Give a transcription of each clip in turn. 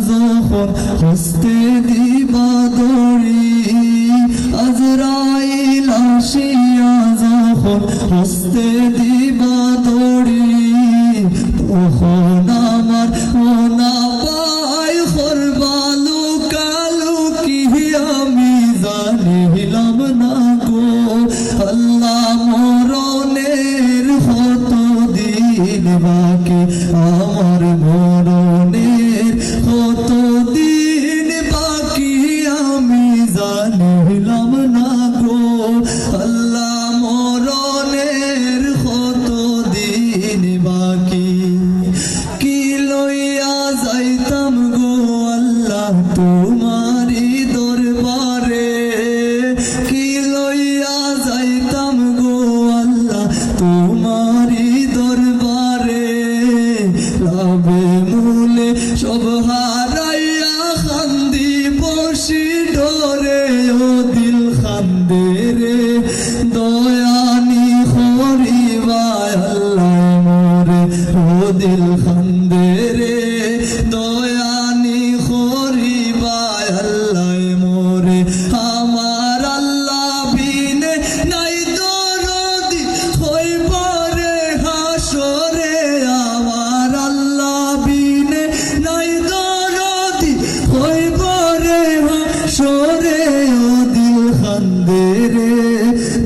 যখন হস্তে দিবা দড়ি, আজরাইল আসিয়া যখন হস্তে দিবা দড়ি, তখন আমার মনা পায় করবালু কালু কি আমি জানিলাম না গো। আল্লাহ মরণের কত দিন বাকি, আমার মরণের কত দিন বাকি আমি জানিলাম না গো। আল্লাহ মরণের কত দিন বাকি, কি লইয়া যাইতাম গো আল্লাহ তোমারি দরবারে, কি লইয়া যাইতাম গো আল্লাহ তোমারি দরবারে, লাভে মূলে সব হারাইয়া খান্দি বসি ডরে, ও দিল খান্দে রে দয়ানি করিবায় আল্লাহ মোরে, ও দিল খান্দে রে দয়ানি করিবায় আল্লাহ মোরে। আমার আল্লাহ বিনে নাই দরদি হইব রে হাসরে, আমার আল্লাহ বিনে নাই দরদি হইব রে হাসরে, ও দিল খান্দে রে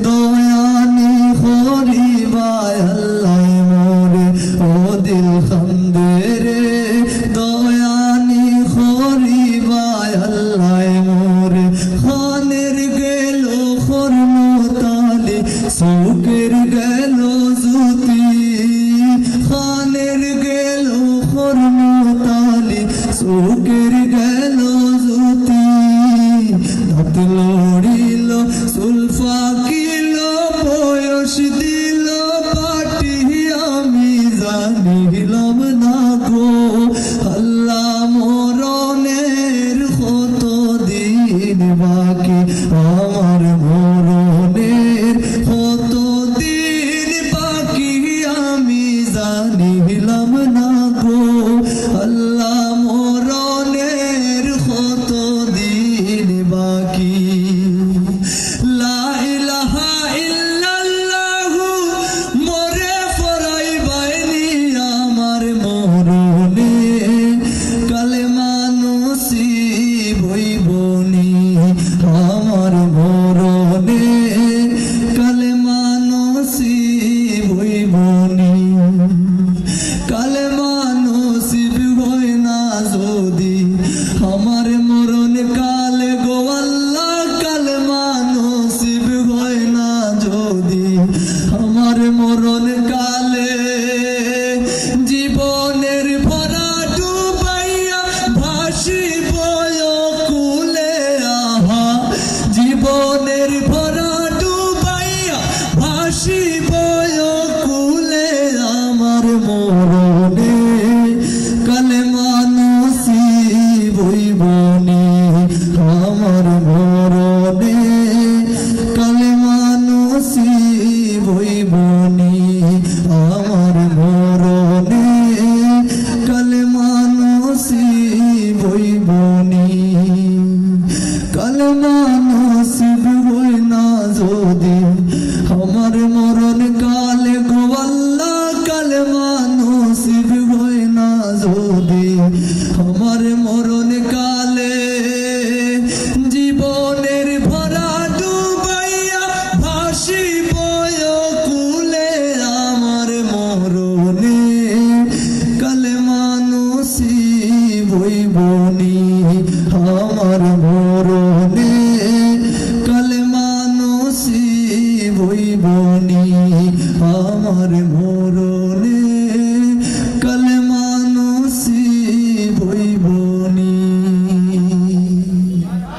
দয়ানি করিবায় আল্লাহ মোরে, ও দিল খান্দে রে দয়ানি করিবায় আল্লাহ মোরে। খানের গেল খরমতালি চৌকের গেল জুতি, খানের গেল খরমতালি চৌকের গেল জুতি, দাঁত লড়িল চুল ফাঁকিল বয়স দিল পাটি আমি জানিলাম না গো। আল্লাহ মরণের কত দিন বাকি, আমার মরণের কত দিন বাকি আমি জানিলাম না গো। আল্লাহ মরণের কত দিন বাকি, লা ইলাহা ইল্লাল্লাহু মোরে ফরাইবাইনি আমার মরণে, কালেমা নসিব হইবনি আমার মরণে, কালেমা নসিব হইবনি, কালেমা নসিব হয় না যদি আমার মরণ কালে গো আল্লাহ, কালেমা নসিব হয় না যদি আমার মরণ কালে, জীবনের ভরা ডুবাইয়া ভাসিব কুলে আহা, জীবনের ভরা ডুবাইয়া ভাসিব কুলে আমার মরণে, কালেমা নসিব হইবনি আমার মরণে, কালেমা নসিব হইবনি আমার মরণে, কালেমা নসিব হইবনি, কালেমা নসিব হয় না যদি আমার মরণ কালে গো আল্লাহ, কালেমা নসিব হয় না যদি আমার মরণ কালে, জীবনের ভরা ডুবাইয়া ভাসিব কুলে আমার মরণে, কালেমা নসিব হইবনি আমার মরণে, কালেমা নসিব হইবনি আমার